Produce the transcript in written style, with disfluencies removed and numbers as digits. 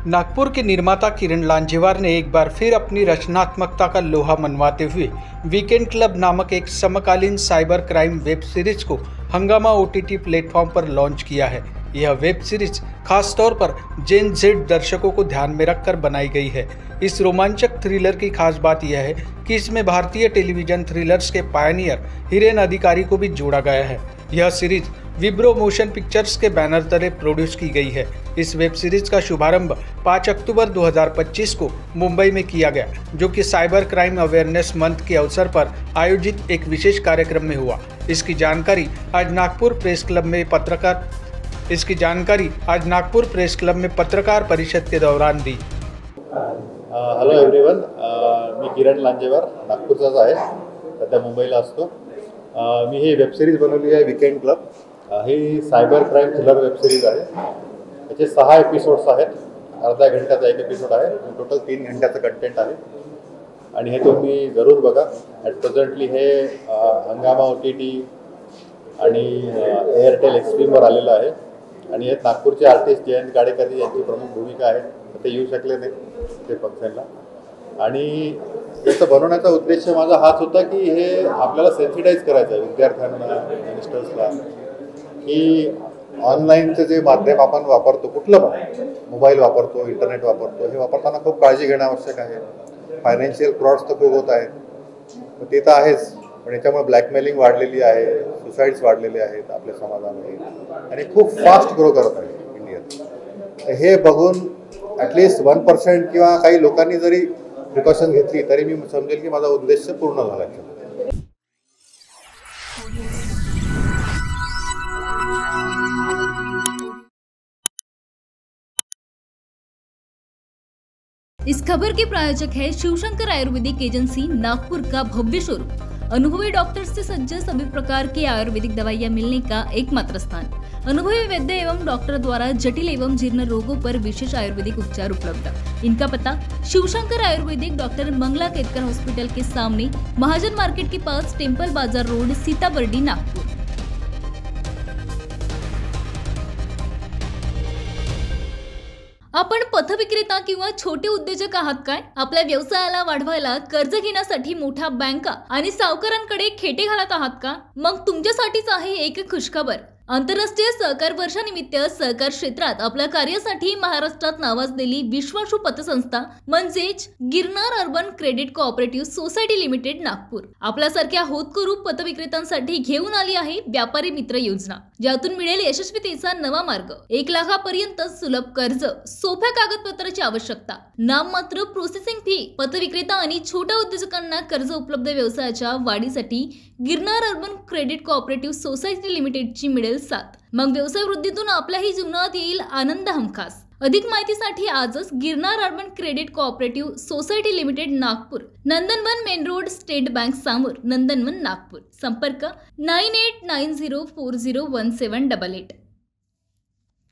नागपुर के निर्माता किरण लांजेवार ने एक बार फिर अपनी रचनात्मकता का लोहा मनवाते हुए वीकेंड क्लब नामक एक समकालीन साइबर क्राइम वेब सीरीज को हंगामा OTT प्लेटफॉर्म पर लॉन्च किया है। यह वेब सीरीज खास तौर पर जेन जेड दर्शकों को ध्यान में रखकर बनाई गई है। इस रोमांचक थ्रिलर की खास बात यह है कि इसमें भारतीय टेलीविजन थ्रिलर्स के पायनियर हिरेन अधिकारी को भी जोड़ा गया है। यह सीरीज विब्रो मोशन पिक्चर्स के बैनर तले प्रोड्यूस की गई है। इस वेब सीरीज का शुभारंभ 5 अक्टूबर 2025 को मुंबई में किया गया, जो कि साइबर क्राइम अवेयरनेस मंथ के अवसर पर आयोजित एक विशेष कार्यक्रम में हुआ। इसकी जानकारी आज नागपुर प्रेस क्लब में पत्रकार परिषद के दौरान दी। हॅलो एव्हरीवन, मी किरण लांजेवार, नागपूरचाच आहे, सध्या मुंबईला असतो। मी ही वेब सिरीज बनवली आहे वीकेंड क्लब। ही cyber crime thriller web series आहे। याचे 6 एपिसोड्स आहेत। अर्धा घंट्याचा एक एपिसोड आहे। टोटल 3 घंट्याचं कंटेंट आहे आणि हे तुम्ही जरूर बघा। ॲट प्रेझेंटली हे हंगामा OTT आणि एअरटेल एक्सट्रीमवर आलेलं आहे आणि हे नागपूरचे आर्टिस्ट जयंत गाडेकर यांची प्रमुख भूमिका आहे। ते येऊ शकले नाही ते फंक्शनला आणि याचं बनवण्याचा उद्देश माझा हाच होता की हे आपल्याला सेन्सिटाईज करायचं आहे विद्यार्थ्यांना, यंगस्टर्सला, की ऑनलाईनचं जे माध्यम आपण वापरतो, कुठलं पण मोबाईल वापरतो, इंटरनेट वापरतो, हे वापरताना खूप काळजी घेणं आवश्यक आहे। फायनान्शियल फ्रॉड्स तर खूप होत आहेत, ते तर आहेच, पण याच्यामुळे ब्लॅकमेलिंग वाढलेली आहे, सुसाईड्स वाढलेले आहेत आपल्या समाजामध्ये आणि खूप फास्ट ग्रो करत आहे इंडियात। हे बघून ॲटलिस्ट 1% किंवा काही लोकांनी जरी प्रिकॉशन घेतली तरी मी समजेल की माझा उद्देश पूर्ण झाला आहे। इस खबर के प्रायोजक है शिवशंकर आयुर्वेदिक एजेंसी, नागपुर का भव्य शोरूम। अनुभवी डॉक्टर से सज्ज सभी प्रकार की आयुर्वेदिक दवाइयाँ मिलने का एकमात्र स्थान। अनुभवी वैद्य एवं डॉक्टर द्वारा जटिल एवं जीर्ण रोगों पर विशेष आयुर्वेदिक उपचार उपलब्ध। इनका पता शिवशंकर आयुर्वेदिक, डॉक्टर मंगला केतकर हॉस्पिटल के सामने, महाजन मार्केट के पास, टेम्पल बाजार रोड, सीताबर्डी, नागपुर। आपण पथविक्रेता किंवा छोटे उद्योजक आहात काय? आपल्या व्यवसायाला वाढवायला कर्ज घेण्यासाठी मोठ्या बँका आणि सावकारांकडे खेटे घालत आहात का? मग तुमच्यासाठीच आहे एक खुशखबर। आंतरराष्ट्रीय सहकार वर्षानिमित्त सहकार क्षेत्रात आपल्या कार्यासाठी महाराष्ट्रात नावाजलेली विश्वासू पतसंस्था म्हणजेच Girnar urban credit cooperative society limited Nagpur आपल्यासारख्या होतकरू पतविक्रेत्यांसाठी घेऊन आली आहे व्यापारी मित्र योजना, ज्यातून मिळेल यशस्वीतेचा नवा मार्ग। 1 लाखापर्यंत सुलभ कर्ज, सोप्या कागदपत्राची आवश्यकता, नाममात्र प्रोसेसिंग फी, पतविक्रेता आणि छोट्या उद्योजकांना कर्ज उपलब्ध। व्यवसायाच्या वाढीसाठी Girnar urban credit cooperative society लिमिटेडची मिळेल साथ। मग व्यवसाय वृद्धीतून आपल्याही जीवनात येईल आनंद हमखास। अधिक माहितीसाठी आजच Girnar urban credit cooperative society limited Nagpur, Nandanvan main road, State Bank समोर, नंदनवन, नागपूर। संपर्क 9890401788।